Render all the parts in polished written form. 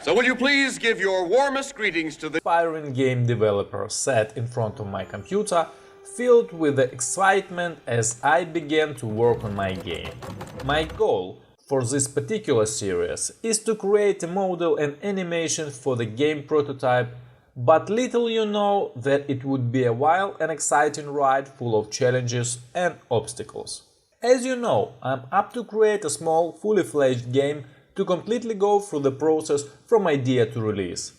So will you please give your warmest greetings to the aspiring game developer sat in front of my computer, filled with the excitement as I began to work on my game. My goal for this particular series is to create a model and animation for the game prototype, but little you know that it would be a wild and exciting ride full of challenges and obstacles. As you know, I'm up to create a small, fully fledged game to completely go through the process from idea to release.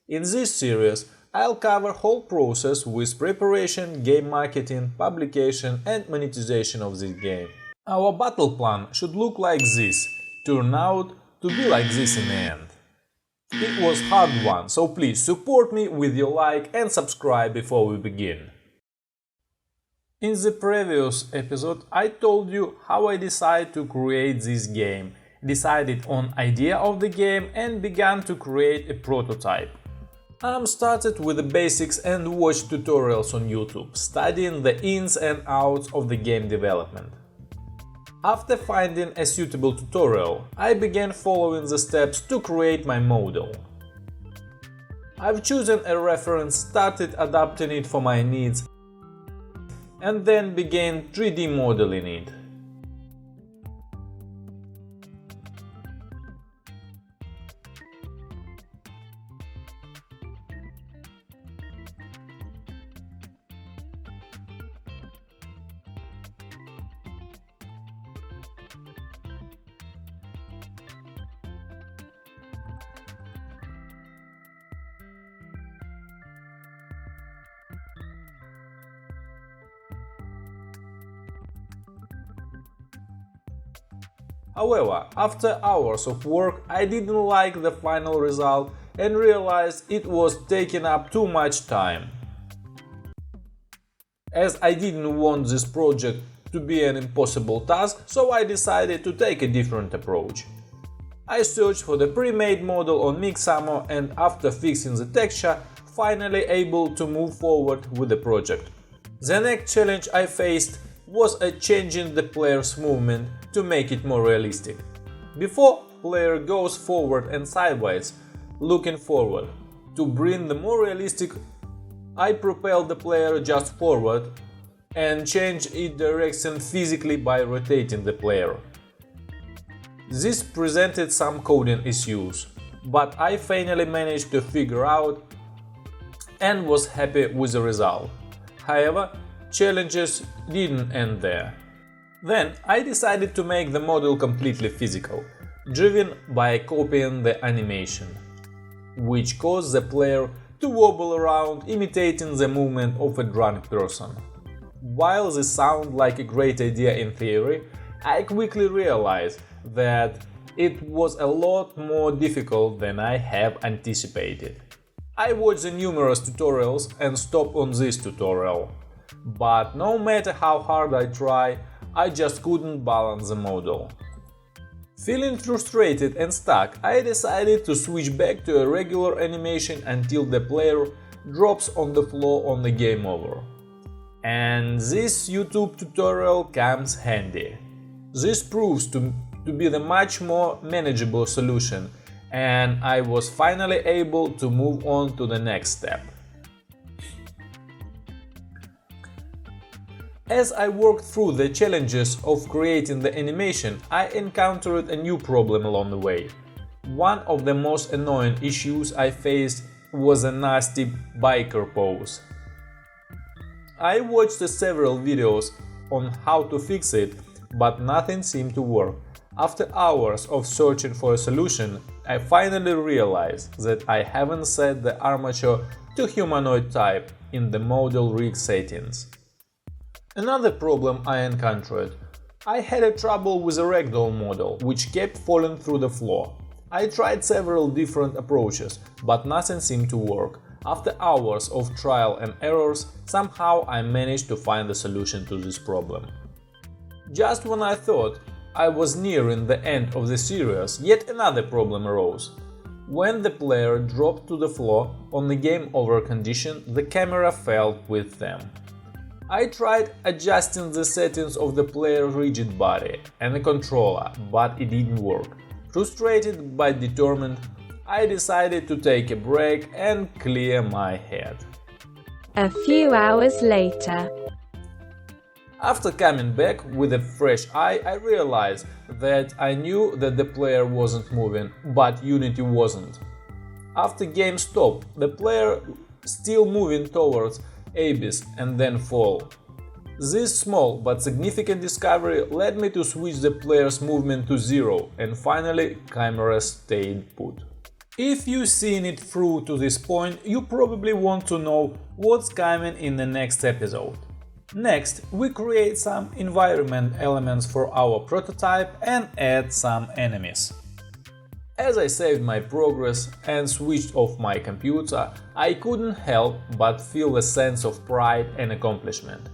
In this series, I'll cover whole process with preparation, game marketing, publication and monetization of this game. Our battle plan should look like this, turn out to be like this in the end. It was hard one, so please support me with your like and subscribe before we begin. In the previous episode I told you how I decided to create this game, decided on idea of the game and began to create a prototype. I started with the basics and watched tutorials on YouTube, studying the ins and outs of the game development. After finding a suitable tutorial, I began following the steps to create my model. I've chosen a reference, started adapting it for my needs, and then began 3D modeling it. However, after hours of work, I didn't like the final result and realized it was taking up too much time. As I didn't want this project to be an impossible task, so I decided to take a different approach. I searched for the pre-made model on Mixamo and after fixing the texture, finally able to move forward with the project. The next challenge I faced was changing the player's movement to make it more realistic. Before player goes forward and sideways, looking forward. To bring the more realistic, I propel the player just forward and change its direction physically by rotating the player. This presented some coding issues, but I finally managed to figure out and was happy with the result. However, challenges didn't end there. Then I decided to make the model completely physical, driven by copying the animation, which caused the player to wobble around imitating the movement of a drunk person. While this sounded like a great idea in theory, I quickly realized that it was a lot more difficult than I have anticipated. I watched the numerous tutorials and stopped on this tutorial. But no matter how hard I try, I just couldn't balance the model. Feeling frustrated and stuck, I decided to switch back to a regular animation until the player drops on the floor on the game over. And this YouTube tutorial comes handy. This proves to be the much more manageable solution, and I was finally able to move on to the next step. As I worked through the challenges of creating the animation, I encountered a new problem along the way. One of the most annoying issues I faced was a nasty biker pose. I watched several videos on how to fix it, but nothing seemed to work. After hours of searching for a solution, I finally realized that I haven't set the armature to humanoid type in the model rig settings. Another problem I encountered. I had a trouble with a ragdoll model, which kept falling through the floor. I tried several different approaches, but nothing seemed to work. After hours of trial and errors, somehow I managed to find a solution to this problem. Just when I thought I was nearing the end of the series, yet another problem arose. When the player dropped to the floor on the game over condition, the camera fell with them. I tried adjusting the settings of the player's rigid body and the controller, but it didn't work. Frustrated but determined, I decided to take a break and clear my head. A few hours later. After coming back with a fresh eye, I realized that I knew that the player wasn't moving, but Unity wasn't. After game stopped, the player still moving towards abyss and then fall. This small but significant discovery led me to switch the player's movement to 0 and finally camera stayed put. If you've seen it through to this point, you probably want to know what's coming in the next episode. Next, we create some environment elements for our prototype and add some enemies. As I saved my progress and switched off my computer, I couldn't help but feel a sense of pride and accomplishment.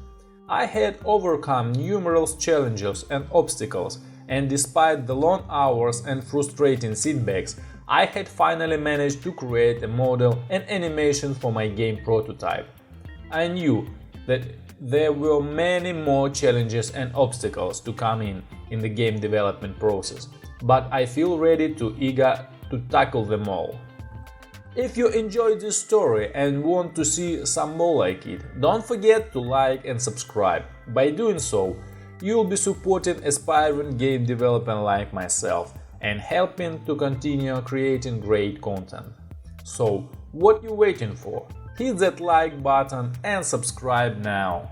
I had overcome numerous challenges and obstacles, and despite the long hours and frustrating setbacks, I had finally managed to create a model and animation for my game prototype. I knew that there were many more challenges and obstacles to come in the game development process, but I feel eager to tackle them all. If you enjoyed this story and want to see some more like it, don't forget to like and subscribe. By doing so, you'll be supporting aspiring game developer like myself and helping to continue creating great content. So, what you waiting for? Hit that like button and subscribe now.